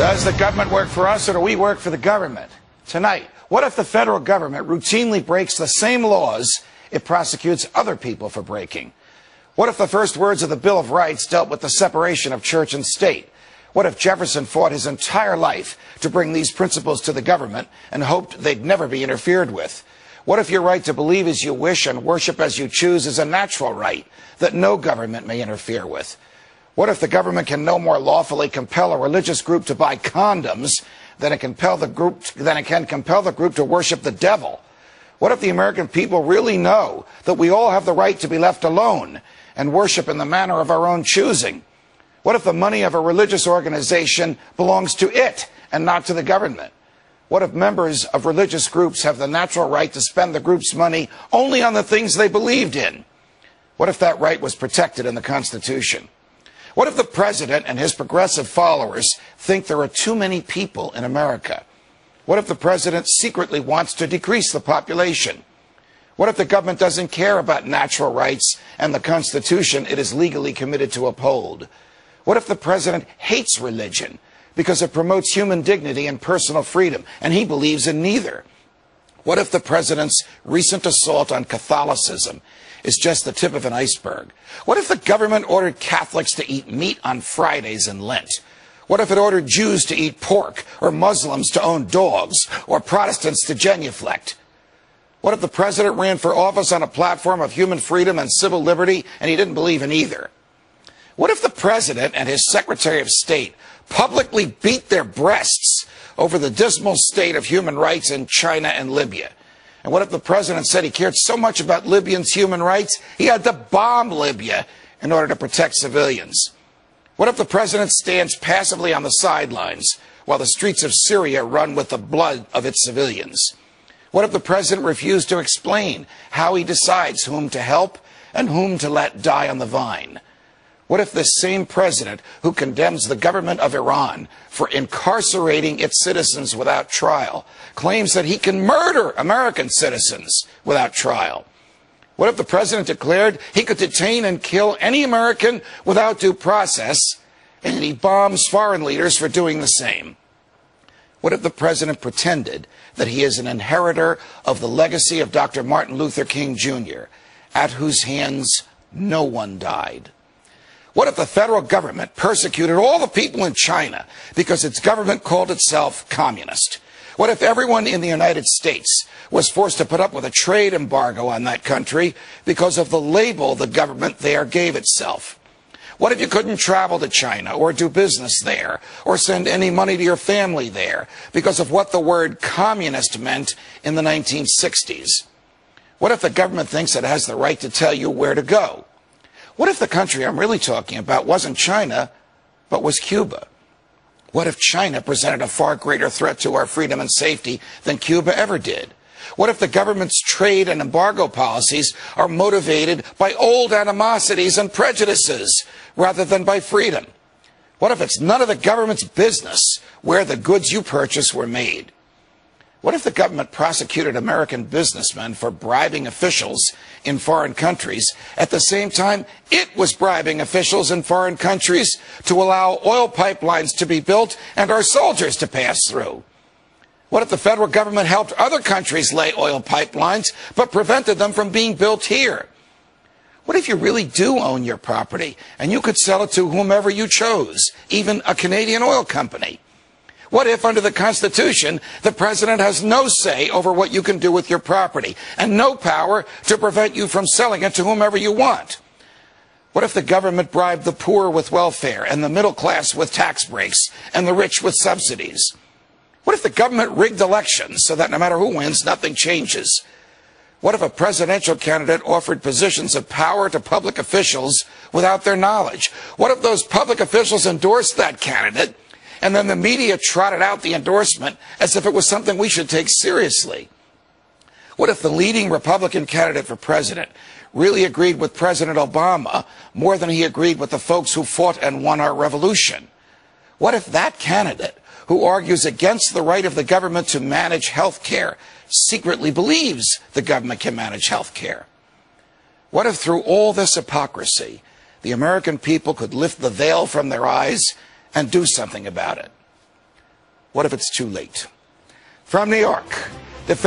Does the government work for us, or do we work for the government? Tonight, what if the federal government routinely breaks the same laws it prosecutes other people for breaking? What if the first words of the Bill of Rights dealt with the separation of church and state? What if Jefferson fought his entire life to bring these principles to the government and hoped they'd never be interfered with? What if your right to believe as you wish and worship as you choose is a natural right that no government may interfere with? What if the government can no more lawfully compel a religious group to buy condoms than it can compel the group to worship the devil? What if the American people really know that we all have the right to be left alone and worship in the manner of our own choosing? What if the money of a religious organization belongs to it and not to the government? What if members of religious groups have the natural right to spend the group's money only on the things they believed in? What if that right was protected in the Constitution? What if the president and his progressive followers think there are too many people in America? What if the president secretly wants to decrease the population? What if the government doesn't care about natural rights and the Constitution it is legally committed to uphold? What if the president hates religion because it promotes human dignity and personal freedom, and he believes in neither? What if the president's recent assault on Catholicism is just the tip of an iceberg? What if the government ordered Catholics to eat meat on Fridays in Lent? What if it ordered Jews to eat pork, or Muslims to own dogs, or Protestants to genuflect? What if the president ran for office on a platform of human freedom and civil liberty, and he didn't believe in either? What if the president and his Secretary of State publicly beat their breasts over the dismal state of human rights in China and Libya? And what if the president said he cared so much about Libyans' human rights, he had to bomb Libya in order to protect civilians? What if the president stands passively on the sidelines while the streets of Syria run with the blood of its civilians? What if the president refused to explain how he decides whom to help and whom to let die on the vine? What if this same president who condemns the government of Iran for incarcerating its citizens without trial claims that he can murder American citizens without trial? What if the president declared he could detain and kill any American without due process, and he bombs foreign leaders for doing the same? What if the president pretended that he is an inheritor of the legacy of Dr. Martin Luther King Jr., at whose hands no one died? What if the federal government persecuted all the people in China because its government called itself communist? What if everyone in the United States was forced to put up with a trade embargo on that country because of the label the government there gave itself? What if you couldn't travel to China or do business there or send any money to your family there because of what the word communist meant in the 1960s? What if the government thinks it has the right to tell you where to go? What if the country I'm really talking about wasn't China, but was Cuba? What if China presented a far greater threat to our freedom and safety than Cuba ever did? What if the government's trade and embargo policies are motivated by old animosities and prejudices rather than by freedom? What if it's none of the government's business where the goods you purchase were made? What if the government prosecuted American businessmen for bribing officials in foreign countries at the same time it was bribing officials in foreign countries to allow oil pipelines to be built and our soldiers to pass through? What if the federal government helped other countries lay oil pipelines but prevented them from being built here? What if you really do own your property and you could sell it to whomever you chose, even a Canadian oil company? What if, under the Constitution, the president has no say over what you can do with your property and no power to prevent you from selling it to whomever you want? What if the government bribed the poor with welfare and the middle class with tax breaks and the rich with subsidies? What if the government rigged elections so that no matter who wins, nothing changes? What if a presidential candidate offered positions of power to public officials without their knowledge? What if those public officials endorsed that candidate and then the media trotted out the endorsement as if it was something we should take seriously? What if the leading Republican candidate for president really agreed with President Obama more than he agreed with the folks who fought and won our revolution? What if that candidate, who argues against the right of the government to manage health care, secretly believes the government can manage health care? What if through all this hypocrisy, the American people could lift the veil from their eyes and do something about it? What if it's too late? From New York, defense